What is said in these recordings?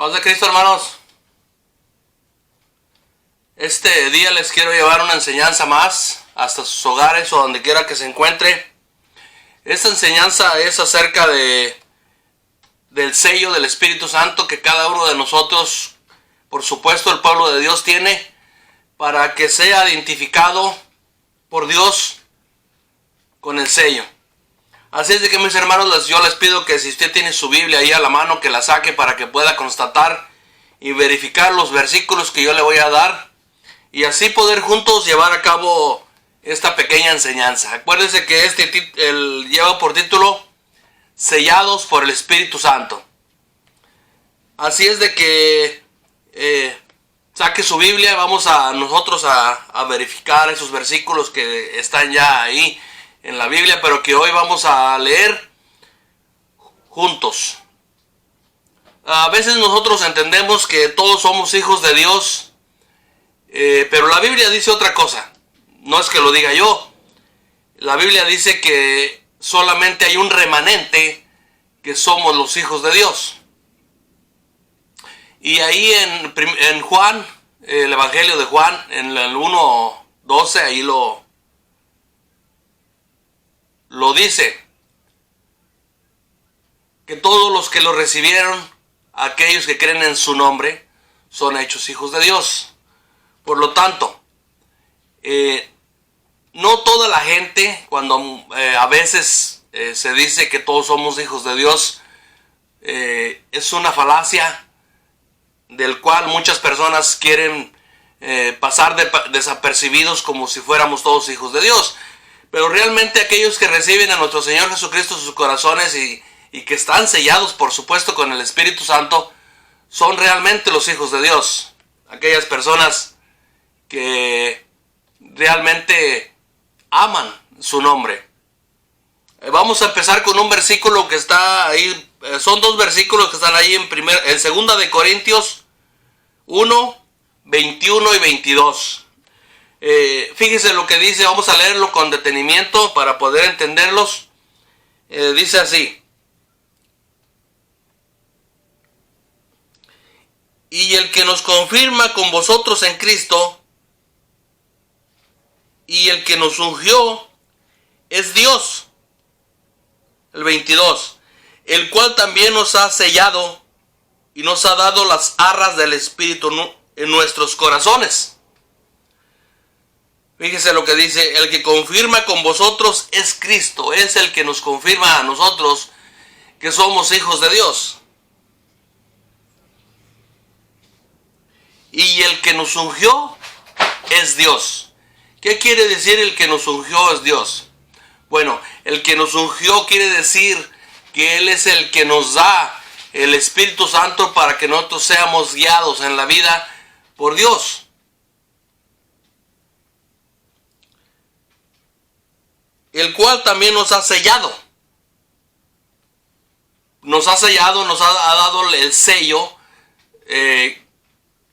Paz de Cristo, hermanos. Este día les quiero llevar una enseñanza más hasta sus hogares o donde quiera que se encuentre. Esta enseñanza es acerca del sello del Espíritu Santo que cada uno de nosotros, por supuesto el pueblo de Dios, tiene para que sea identificado por Dios con el sello. Así es de que, mis hermanos, yo les pido que si usted tiene su Biblia ahí a la mano, que la saque para que pueda constatar y verificar los versículos que yo le voy a dar y así poder juntos llevar a cabo esta pequeña enseñanza. Acuérdense que lleva por título Sellados por el Espíritu Santo. Así es de que saque su Biblia y vamos nosotros a verificar esos versículos que están ya ahí en la Biblia, pero que hoy vamos a leer juntos. A veces nosotros entendemos que todos somos hijos de Dios, pero la Biblia dice otra cosa. No es que lo diga yo. La Biblia dice que solamente hay un remanente que somos los hijos de Dios. Y ahí en Juan, el Evangelio de Juan, en el 1:12, ahí lo dice, que todos los que lo recibieron, aquellos que creen en su nombre, son hechos hijos de Dios. Por lo tanto, no toda la gente, cuando a veces se dice que todos somos hijos de Dios, es una falacia del cual muchas personas quieren pasar desapercibidos como si fuéramos todos hijos de Dios. Pero realmente aquellos que reciben a nuestro Señor Jesucristo en sus corazones y que están sellados, por supuesto, con el Espíritu Santo, son realmente los hijos de Dios. Aquellas personas que realmente aman su nombre. Vamos a empezar con un versículo que está ahí. Son dos versículos que están ahí en 2 de Corintios 1, 21 y 22. Fíjese lo que dice, vamos a leerlo con detenimiento para poder entenderlos. Dice así: y el que nos confirma con vosotros en Cristo y el que nos ungió es Dios. El 22, el cual también nos ha sellado y nos ha dado las arras del Espíritu en nuestros corazones. Fíjese lo que dice: el que confirma con vosotros es Cristo. Es el que nos confirma a nosotros que somos hijos de Dios. Y el que nos ungió es Dios. ¿Qué quiere decir el que nos ungió es Dios? Bueno, el que nos ungió quiere decir que Él es el que nos da el Espíritu Santo para que nosotros seamos guiados en la vida por Dios. El cual también nos ha sellado. Nos ha sellado, nos ha dado el sello.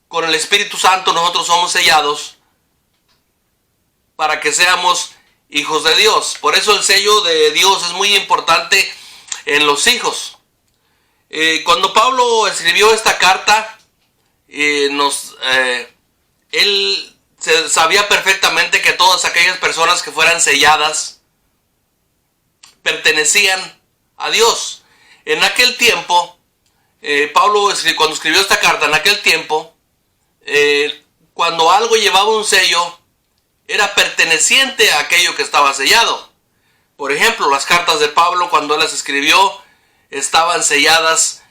Con el Espíritu Santo nosotros somos sellados para que seamos hijos de Dios. Por eso el sello de Dios es muy importante en los hijos. Cuando Pablo escribió esta carta, él sabía perfectamente que todas aquellas personas que fueran selladas pertenecían a Dios. En aquel tiempo, Pablo, cuando escribió esta carta, en aquel tiempo, cuando algo llevaba un sello, era perteneciente a aquello que estaba sellado. Por ejemplo, las cartas de Pablo, cuando él las escribió, estaban selladas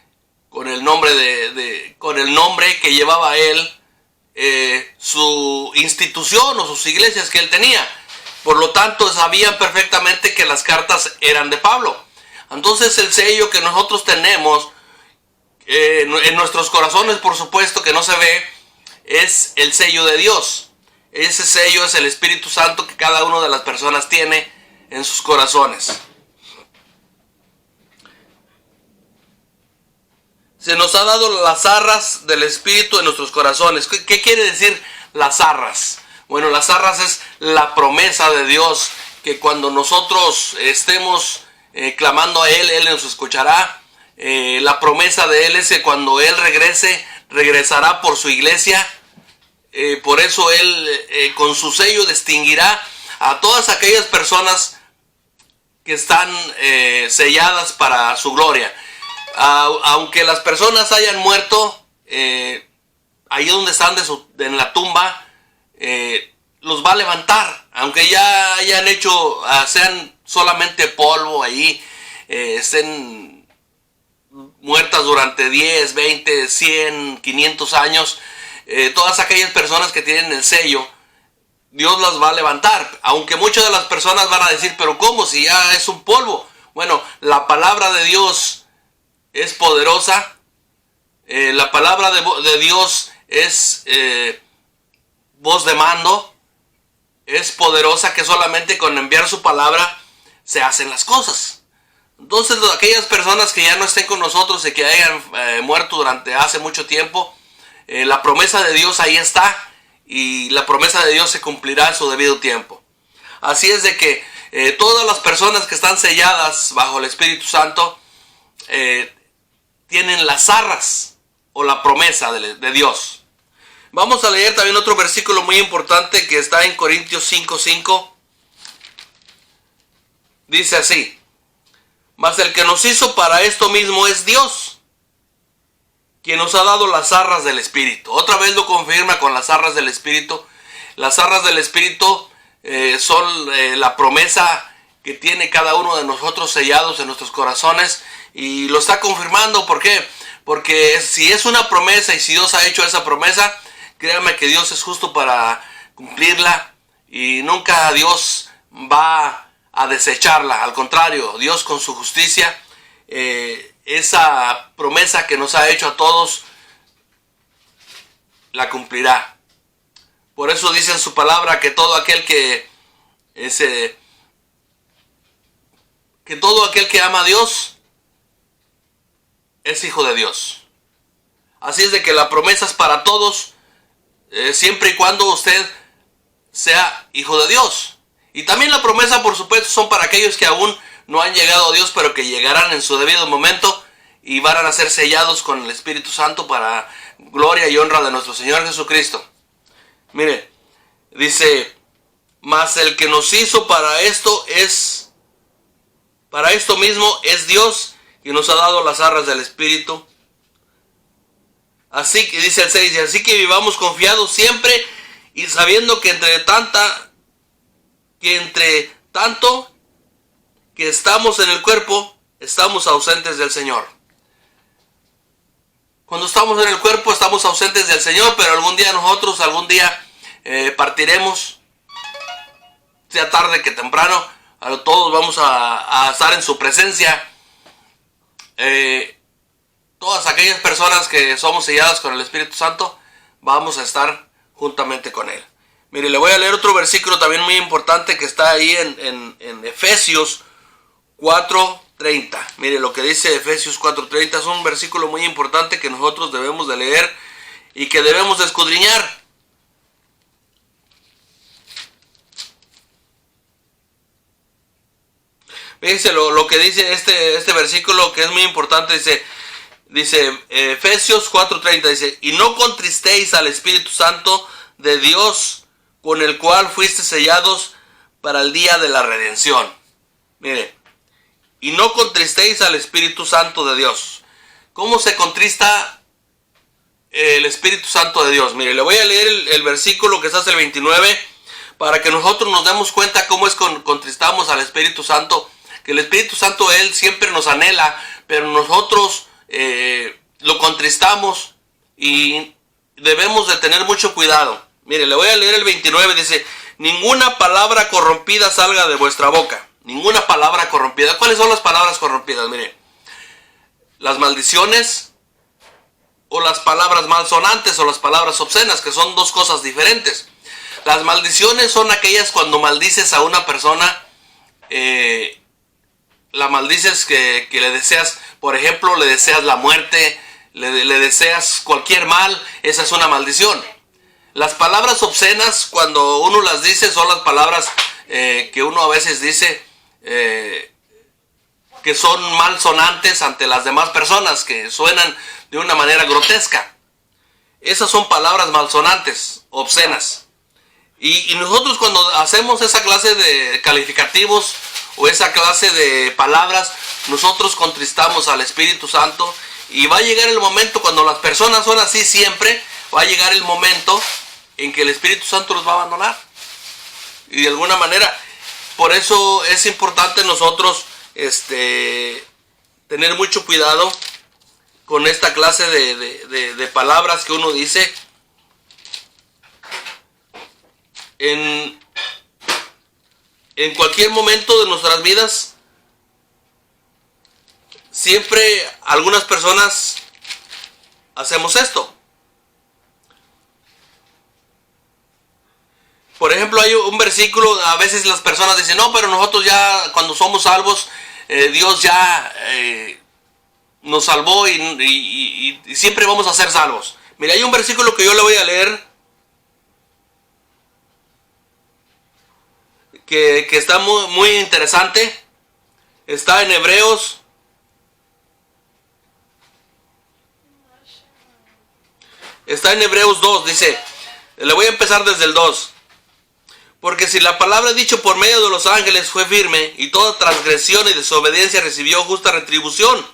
con el nombre con el nombre que llevaba él, su institución o sus iglesias que él tenía. Por lo tanto, sabían perfectamente que las cartas eran de Pablo. Entonces, el sello que nosotros tenemos en nuestros corazones, por supuesto que no se ve, es el sello de Dios. Ese sello es el Espíritu Santo que cada una de las personas tiene en sus corazones. Se nos ha dado las arras del Espíritu en nuestros corazones. ¿Qué quiere decir las arras? Bueno, las arras es la promesa de Dios, que cuando nosotros estemos clamando a Él, Él nos escuchará. La promesa de Él es que cuando Él regrese, regresará por su iglesia. Por eso Él con su sello distinguirá a todas aquellas personas que están selladas para su gloria. Aunque las personas hayan muerto, ahí donde están en la tumba, los va a levantar. Aunque ya hayan hecho, sean solamente polvo ahí, estén muertas durante 10, 20, 100, 500 años, todas aquellas personas que tienen el sello, Dios las va a levantar. Aunque muchas de las personas van a decir, pero ¿cómo? Si ya es un polvo. Bueno, la palabra de Dios es poderosa. La palabra de Dios es voz de mando. Es poderosa, que solamente con enviar su palabra se hacen las cosas. Entonces, aquellas personas que ya no estén con nosotros y que hayan muerto durante hace mucho tiempo, la promesa de Dios ahí está, y la promesa de Dios se cumplirá en su debido tiempo. Así es de que todas las personas que están selladas bajo el Espíritu Santo tienen las arras o la promesa de Dios. Vamos a leer también otro versículo muy importante que está en Corintios 5:5. Dice así: mas el que nos hizo para esto mismo es Dios, quien nos ha dado las arras del Espíritu. Otra vez lo confirma con las arras del Espíritu. Las arras del Espíritu son la promesa que tiene cada uno de nosotros sellados en nuestros corazones, y lo está confirmando. ¿Por qué? Porque si es una promesa y si Dios ha hecho esa promesa, créanme que Dios es justo para cumplirla, y nunca Dios va a desecharla. Al contrario, Dios con su justicia, esa promesa que nos ha hecho a todos, la cumplirá. Por eso dice en su palabra que todo aquel que ama a Dios es hijo de Dios. Así es de que la promesa es para todos, siempre y cuando usted sea hijo de Dios. Y también la promesa, por supuesto, son para aquellos que aún no han llegado a Dios, pero que llegarán en su debido momento y van a ser sellados con el Espíritu Santo para gloria y honra de nuestro Señor Jesucristo. Mire, dice: mas el que nos hizo para esto mismo es Dios, y nos ha dado las arras del Espíritu. Así que dice el 6, así que vivamos confiados siempre, y sabiendo que entre tanto que estamos en el cuerpo, estamos ausentes del Señor. Cuando estamos en el cuerpo estamos ausentes del Señor, pero algún día partiremos, sea tarde que temprano. Todos vamos a estar en su presencia. Todas aquellas personas que somos selladas con el Espíritu Santo, vamos a estar juntamente con Él. Mire, le voy a leer otro versículo también muy importante que está ahí en Efesios 4:30. Mire lo que dice Efesios 4:30. Es un versículo muy importante que nosotros debemos de leer y que debemos de escudriñar. Fíjense lo que dice este versículo, que es muy importante. Dice Efesios 4:30, dice: y no contristéis al Espíritu Santo de Dios, con el cual fuiste sellados para el día de la redención. Mire, y no contristéis al Espíritu Santo de Dios. ¿Cómo se contrista el Espíritu Santo de Dios? Mire, le voy a leer el versículo que está hasta el 29, para que nosotros nos demos cuenta cómo es que contristamos al Espíritu Santo. Que el Espíritu Santo, Él siempre nos anhela, pero nosotros lo contristamos, y debemos de tener mucho cuidado. Mire, le voy a leer el 29, dice: ninguna palabra corrompida salga de vuestra boca. Ninguna palabra corrompida. ¿Cuáles son las palabras corrompidas? Mire, las maldiciones, o las palabras malsonantes, o las palabras obscenas, que son dos cosas diferentes. Las maldiciones son aquellas cuando maldices a una persona, la maldices que le deseas, por ejemplo, le deseas la muerte, le deseas cualquier mal. Esa es una maldición. Las palabras obscenas, cuando uno las dice, son las palabras que uno a veces dice que son malsonantes ante las demás personas, que suenan de una manera grotesca. Esas son palabras malsonantes, obscenas. Y nosotros cuando hacemos esa clase de calificativos o esa clase de palabras, nosotros contristamos al Espíritu Santo, y va a llegar el momento, cuando las personas son así siempre, va a llegar el momento en que el Espíritu Santo los va a abandonar. Y de alguna manera, por eso es importante nosotros tener mucho cuidado con esta clase de palabras que uno dice. En cualquier momento de nuestras vidas, siempre algunas personas hacemos esto. Por ejemplo, hay un versículo, a veces las personas dicen, no, pero nosotros ya cuando somos salvos, Dios ya nos salvó y siempre vamos a ser salvos. Mira, hay un versículo que yo le voy a leer, que está muy, muy interesante. Está en Hebreos. Está en Hebreos 2, dice, le voy a empezar desde el 2. Porque si la palabra dicha por medio de los ángeles fue firme, y toda transgresión y desobediencia recibió justa retribución,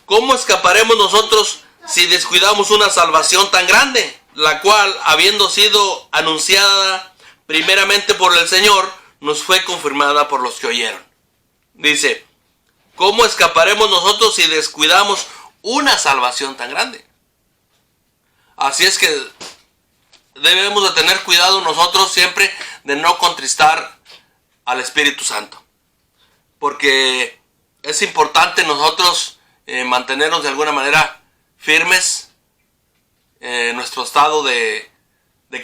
¿cómo escaparemos nosotros si descuidamos una salvación tan grande, la cual, habiendo sido anunciada primeramente por el Señor, nos fue confirmada por los que oyeron? Dice, ¿cómo escaparemos nosotros si descuidamos una salvación tan grande? Así es que debemos de tener cuidado nosotros siempre de no contristar al Espíritu Santo, porque es importante nosotros mantenernos de alguna manera firmes en nuestro estado de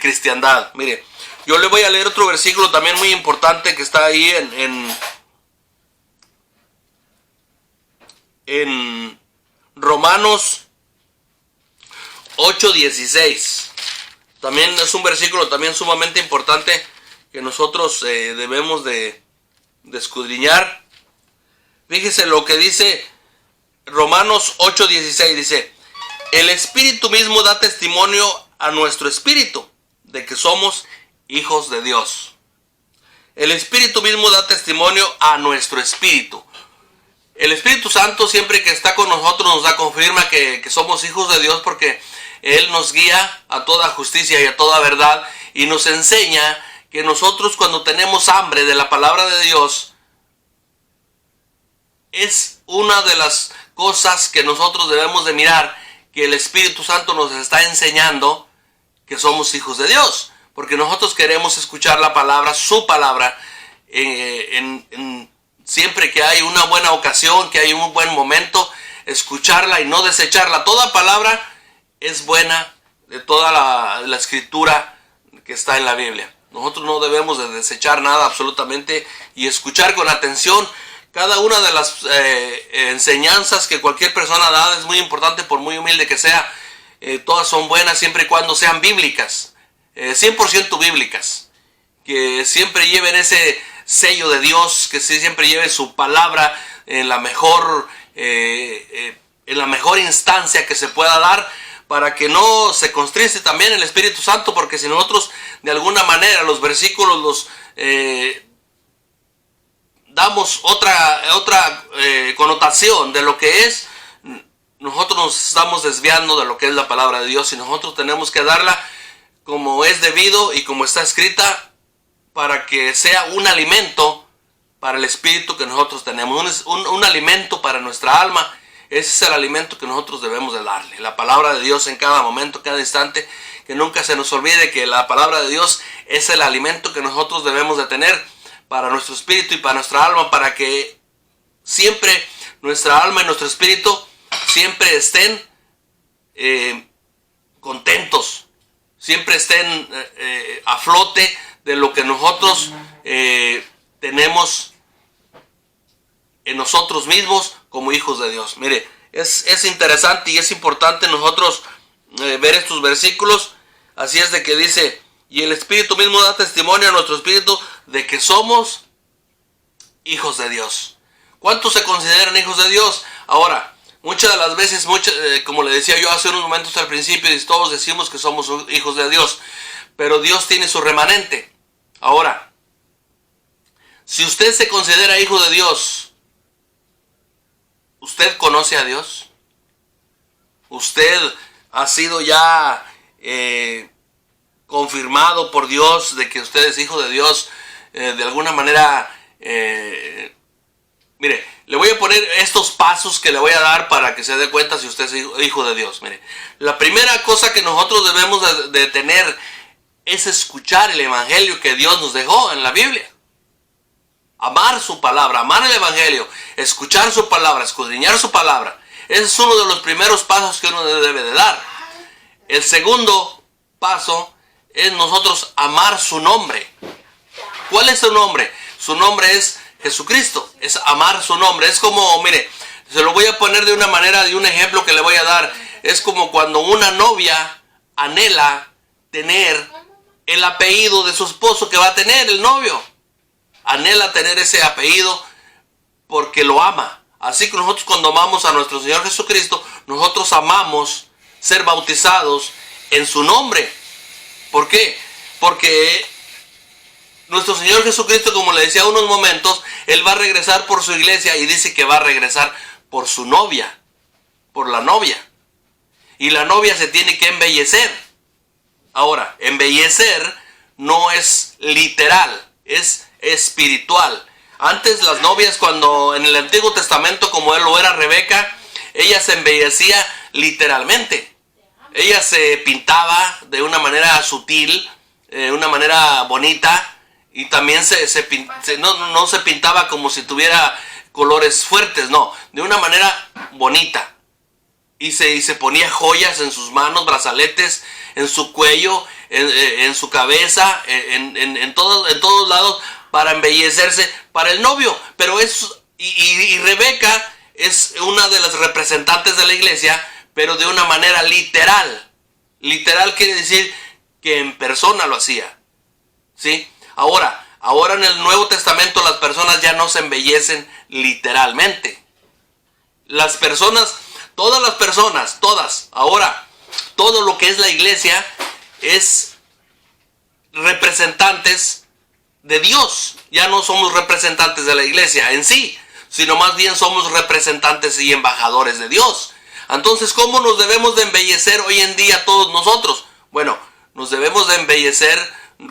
cristiandad. Mire, yo le voy a leer otro versículo también muy importante que está ahí en Romanos 8:16. También es un versículo también sumamente importante que nosotros debemos de escudriñar. Fíjese lo que dice Romanos 8:16. Dice, el Espíritu mismo da testimonio a nuestro espíritu de que somos hijos de Dios. El Espíritu mismo da testimonio a nuestro espíritu. El Espíritu Santo, siempre que está con nosotros, nos da confirma que somos hijos de Dios, porque Él nos guía a toda justicia y a toda verdad, y nos enseña que nosotros, cuando tenemos hambre de la palabra de Dios, es una de las cosas que nosotros debemos de mirar, que el Espíritu Santo nos está enseñando que somos hijos de Dios, porque nosotros queremos escuchar la palabra, su palabra, siempre que hay una buena ocasión, que hay un buen momento, escucharla y no desecharla. Toda palabra es buena, de toda la escritura que está en la Biblia. Nosotros no debemos de desechar nada absolutamente, y escuchar con atención cada una de las enseñanzas que cualquier persona da. Es muy importante, por muy humilde que sea. Todas son buenas siempre y cuando sean bíblicas, 100% bíblicas, que siempre lleven ese sello de Dios, que siempre lleve su palabra en la mejor instancia que se pueda dar, para que no se contriste también el Espíritu Santo, porque si nosotros de alguna manera los versículos los damos otra connotación de lo que es, nosotros nos estamos desviando de lo que es la palabra de Dios, y nosotros tenemos que darla como es debido y como está escrita, para que sea un alimento para el espíritu que nosotros tenemos, un alimento para nuestra alma. Ese es el alimento que nosotros debemos de darle, la palabra de Dios en cada momento, cada instante. Que nunca se nos olvide que la palabra de Dios es el alimento que nosotros debemos de tener para nuestro espíritu y para nuestra alma, para que siempre nuestra alma y nuestro espíritu siempre estén contentos, siempre estén a flote de lo que nosotros tenemos en nosotros mismos como hijos de Dios. Mire, es interesante y es importante nosotros ver estos versículos. Así es de que dice, y el Espíritu mismo da testimonio a nuestro espíritu de que somos hijos de Dios. ¿Cuántos se consideran hijos de Dios? Ahora, muchas de las veces, como le decía yo hace unos momentos al principio, todos decimos que somos hijos de Dios, pero Dios tiene su remanente. Ahora, si usted se considera hijo de Dios, ¿usted conoce a Dios? ¿Usted ha sido ya confirmado por Dios de que usted es hijo de Dios? De alguna manera, mire, le voy a poner estos pasos que le voy a dar para que se dé cuenta si usted es hijo de Dios. Mire, la primera cosa que nosotros debemos de tener es escuchar el evangelio que Dios nos dejó en la Biblia. Amar su palabra, amar el evangelio, escuchar su palabra, escudriñar su palabra. Ese es uno de los primeros pasos que uno debe de dar. El segundo paso es nosotros amar su nombre. ¿Cuál es su nombre? Su nombre es Jesucristo. Es amar su nombre. Es como, mire, se lo voy a poner de una manera, de un ejemplo que le voy a dar. Es como cuando una novia anhela tener el apellido de su esposo que va a tener el novio. Anhela tener ese apellido porque lo ama. Así que nosotros, cuando amamos a nuestro Señor Jesucristo, nosotros amamos ser bautizados en su nombre. ¿Por qué? Porque nuestro Señor Jesucristo, como le decía hace unos momentos, Él va a regresar por su iglesia y dice que va a regresar por su novia, por la novia. Y la novia se tiene que embellecer. Ahora, embellecer no es literal, es espiritual. Antes las novias, cuando en el Antiguo Testamento, como él lo era Rebeca, ella se embellecía literalmente. Ella se pintaba de una manera sutil, una manera bonita, y también no se pintaba como si tuviera colores fuertes, no, de una manera bonita. Y se ponía joyas en sus manos, brazaletes, en su cuello, en su cabeza, en todos lados, para embellecerse para el novio. Pero y Rebeca es una de las representantes de la iglesia, pero de una manera literal. Literal quiere decir que en persona lo hacía, ¿sí? Ahora en el Nuevo Testamento las personas ya no se embellecen literalmente. Las personas, todas, ahora, todo lo que es la iglesia es representantes de Dios. Ya no somos representantes de la iglesia en sí, sino más bien somos representantes y embajadores de Dios. Entonces, ¿cómo nos debemos de embellecer hoy en día todos nosotros? Bueno, nos debemos de embellecer,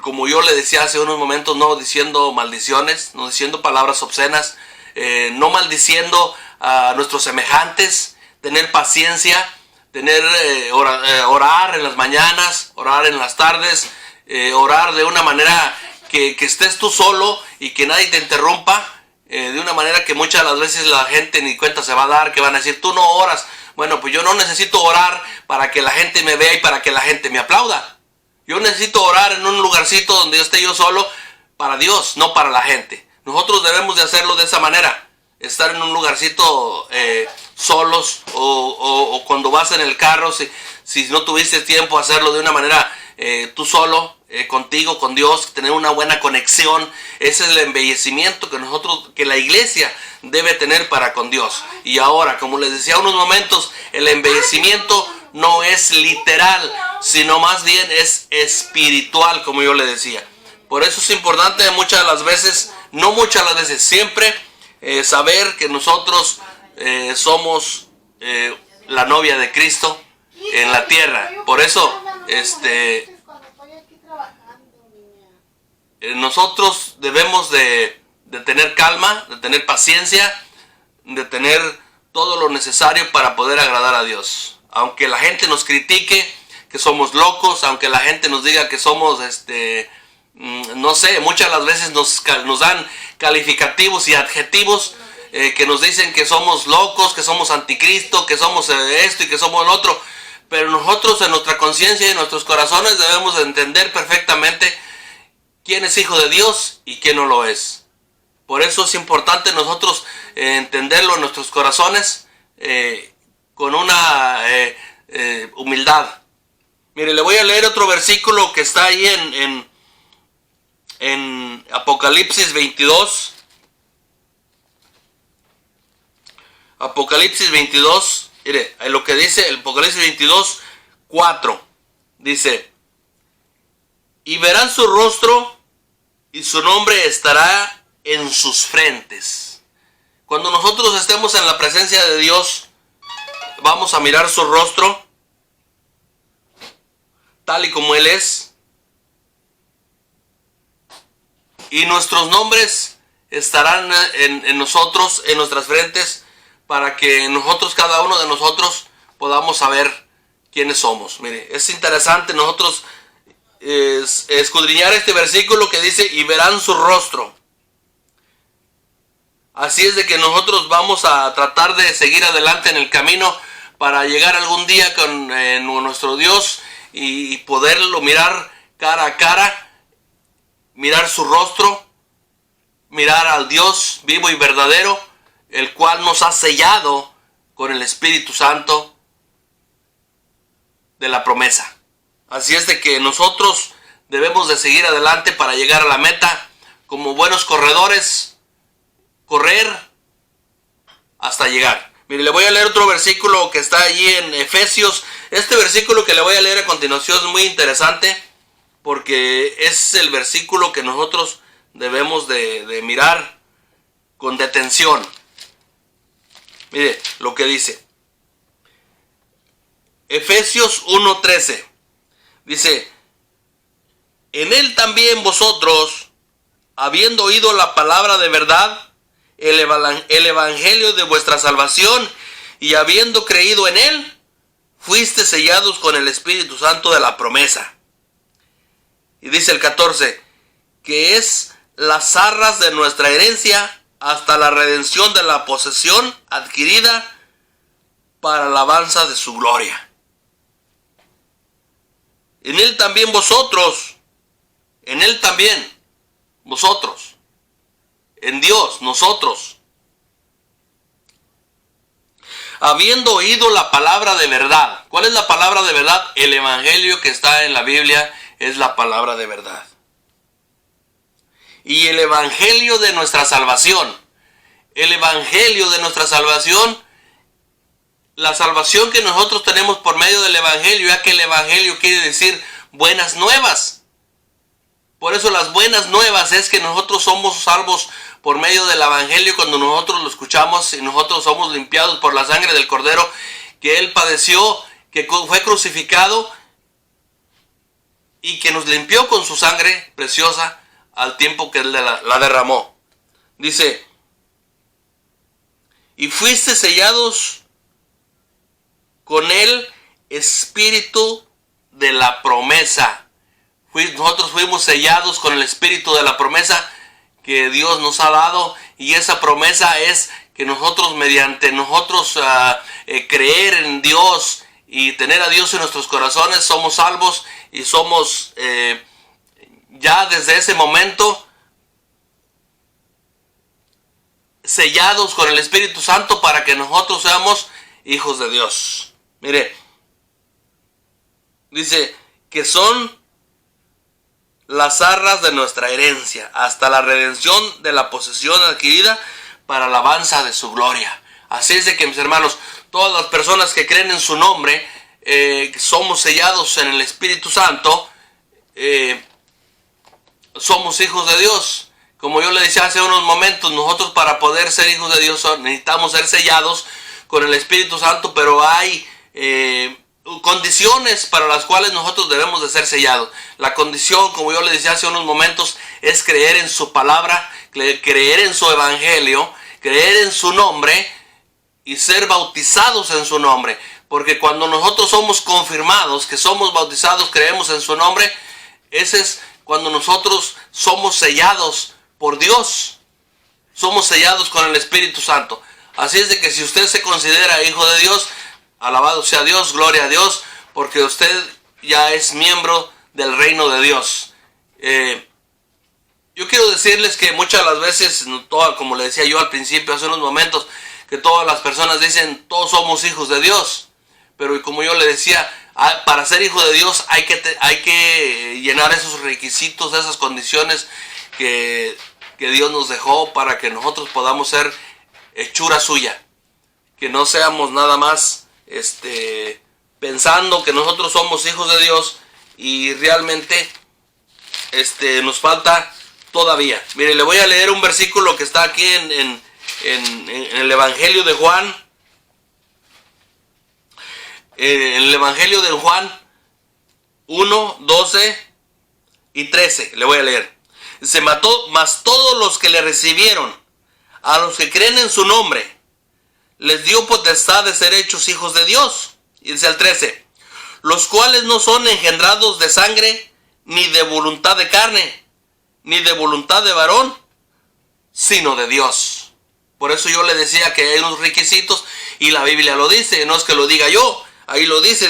como yo le decía hace unos momentos, no diciendo maldiciones, no diciendo palabras obscenas, no maldiciendo a nuestros semejantes, tener paciencia, orar en las mañanas, orar en las tardes, orar de una manera que estés tú solo y que nadie te interrumpa, de una manera que muchas de las veces la gente ni cuenta se va a dar, que van a decir, tú no oras. Bueno, pues yo no necesito orar para que la gente me vea y para que la gente me aplauda. Yo necesito orar en un lugarcito donde esté yo solo para Dios, no para la gente. Nosotros debemos de hacerlo de esa manera. Estar en un lugarcito solos o cuando vas en el carro, si no tuviste tiempo hacerlo de una manera tú solo, contigo, con Dios, tener una buena conexión. Ese es el embellecimiento que la iglesia debe tener para con Dios. Y ahora, como les decía unos momentos, el embellecimiento no es literal, sino más bien es espiritual, como yo le decía. Por eso es importante muchas de las veces, no muchas de las veces, siempre saber que nosotros somos la novia de Cristo en la tierra. Por eso nosotros debemos de tener calma, de tener paciencia, de tener todo lo necesario para poder agradar a Dios. Aunque la gente nos critique que somos locos, aunque la gente nos diga que somos no sé, muchas de las veces nos dan calificativos y adjetivos que nos dicen que somos locos, que somos anticristo, que somos esto y que somos el otro. Pero nosotros en nuestra conciencia y en nuestros corazones debemos de entender perfectamente quién es hijo de Dios y quién no lo es. Por eso es importante nosotros entenderlo en nuestros corazones con una humildad. Mire, le voy a leer otro versículo que está ahí en Apocalipsis 22. Apocalipsis 22, mire, lo que dice el Apocalipsis 22, 4. Dice, y verán su rostro y su nombre estará en sus frentes. Cuando nosotros estemos en la presencia de Dios, vamos a mirar su rostro tal y como Él es. Y nuestros nombres estarán en nosotros, en nuestras frentes, para que nosotros, cada uno de nosotros, podamos saber quiénes somos. Mire, es interesante nosotros escudriñar este versículo que dice, y verán su rostro. Así es de que nosotros vamos a tratar de seguir adelante en el camino para llegar algún día con nuestro Dios y poderlo mirar cara a cara, mirar su rostro, mirar al Dios vivo y verdadero, el cual nos ha sellado con el Espíritu Santo de la promesa. Así es de que nosotros debemos de seguir adelante para llegar a la meta como buenos corredores, correr hasta llegar. Mire, le voy a leer otro versículo que está allí en Efesios. Este versículo que le voy a leer a continuación es muy interesante porque es el versículo que nosotros debemos de mirar con detención. Mire lo que dice. Efesios 1:13. Dice, en él también vosotros, habiendo oído la palabra de verdad, el evangelio de vuestra salvación, y habiendo creído en él, fuiste sellados con el Espíritu Santo de la promesa. Y dice el 14, que es las arras de nuestra herencia hasta la redención de la posesión adquirida para alabanza de su gloria. En él también vosotros, en él también vosotros, en Dios, nosotros, habiendo oído la palabra de verdad. ¿Cuál es la palabra de verdad? El evangelio que está en la Biblia es la palabra de verdad. Y el evangelio de nuestra salvación. El evangelio de nuestra salvación, la salvación que nosotros tenemos por medio del evangelio, ya que el evangelio quiere decir buenas nuevas. Por eso las buenas nuevas es que nosotros somos salvos por medio del evangelio cuando nosotros lo escuchamos y nosotros somos limpiados por la sangre del Cordero que Él padeció, que fue crucificado y que nos limpió con su sangre preciosa al tiempo que Él la derramó. Dice, y fuiste sellados con el Espíritu de la promesa. Nosotros fuimos sellados con el Espíritu de la promesa que Dios nos ha dado, y esa promesa es que nosotros, mediante nosotros creer en Dios y tener a Dios en nuestros corazones, somos salvos y somos ya desde ese momento sellados con el Espíritu Santo para que nosotros seamos hijos de Dios. Mire, dice que son las arras de nuestra herencia hasta la redención de la posesión adquirida para alabanza de su gloria. Así es de que, mis hermanos, todas las personas que creen en su nombre, somos sellados en el Espíritu Santo, somos hijos de Dios. Como yo le decía hace unos momentos, nosotros para poder ser hijos de Dios necesitamos ser sellados con el Espíritu Santo, pero hay condiciones para las cuales nosotros debemos de ser sellados. La condición, como yo le decía hace unos momentos, es creer en su palabra, creer en su evangelio, creer en su nombre y ser bautizados en su nombre. Porque cuando nosotros somos confirmados, que somos bautizados, creemos en su nombre, ese es cuando nosotros somos sellados por Dios. Somos sellados con el Espíritu Santo. Así es de que si usted se considera hijo de Dios, alabado sea Dios, gloria a Dios, porque usted ya es miembro del reino de Dios. Yo quiero decirles que muchas de las veces, como le decía yo al principio, hace unos momentos, que todas las personas dicen, todos somos hijos de Dios. Pero como yo le decía, para ser hijo de Dios hay que llenar esos requisitos, esas condiciones que Dios nos dejó para que nosotros podamos ser hechura suya. que no seamos nada más pensando que nosotros somos hijos de Dios y realmente nos falta todavía. Mire, le voy a leer un versículo que está aquí en el Evangelio de Juan. En el Evangelio de Juan 1, 12 y 13. Le voy a leer. Se mató, mas todos los que le recibieron, a los que creen en su nombre, les dio potestad de ser hechos hijos de Dios. Y dice el 13. Los cuales no son engendrados de sangre, ni de voluntad de carne, ni de voluntad de varón, sino de Dios. Por eso yo le decía que hay unos requisitos y la Biblia lo dice, no es que lo diga yo, ahí lo dice,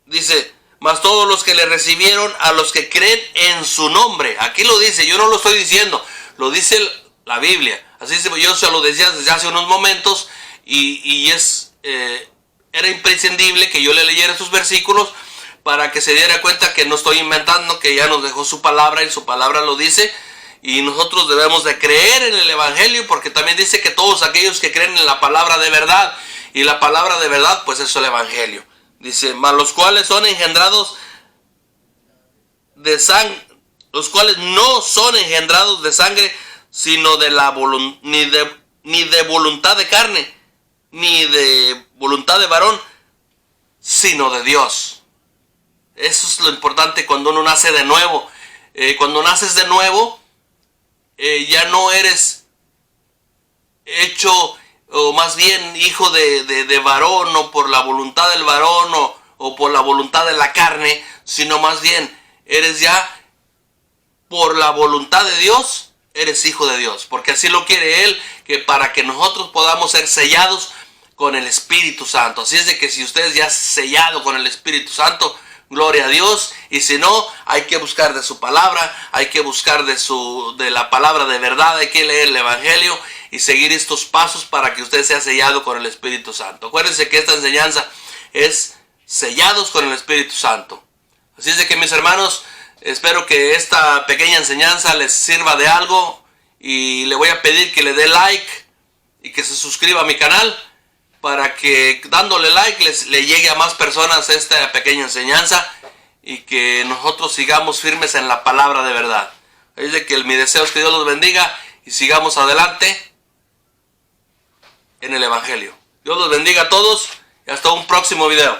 dice, mas todos los que le recibieron, a los que creen en su nombre. Aquí lo dice, yo no lo estoy diciendo, lo dice la Biblia. Así yo se lo decía desde hace unos momentos y era imprescindible que yo le leyera estos versículos para que se diera cuenta que no estoy inventando, que ya nos dejó su palabra y su palabra lo dice. Y nosotros debemos de creer en el Evangelio, porque también dice que todos aquellos que creen en la palabra de verdad, y la palabra de verdad pues es el Evangelio. Dice, mas los cuales son engendrados de sangre, los cuales no son engendrados de sangre, sino de la ni de voluntad de carne, ni de voluntad de varón, sino de Dios. Eso es lo importante cuando uno nace de nuevo. Cuando naces de nuevo, ya no eres hecho, o más bien hijo de varón, o por la voluntad del varón, o por la voluntad de la carne, sino más bien eres ya por la voluntad de Dios, eres hijo de Dios, porque así lo quiere Él, que para que nosotros podamos ser sellados con el Espíritu Santo. Así es de que si usted ya es sellado con el Espíritu Santo, gloria a Dios, y si no, hay que buscar de su palabra, hay que buscar de la palabra de verdad, hay que leer el Evangelio y seguir estos pasos para que usted sea sellado con el Espíritu Santo. Acuérdense que esta enseñanza es sellados con el Espíritu Santo. Así es de que, mis hermanos, espero que esta pequeña enseñanza les sirva de algo, y le voy a pedir que le dé like y que se suscriba a mi canal, para que dándole like le llegue a más personas esta pequeña enseñanza y que nosotros sigamos firmes en la palabra de verdad. Es de que mi deseo es que Dios los bendiga y sigamos adelante en el Evangelio. Dios los bendiga a todos y hasta un próximo video.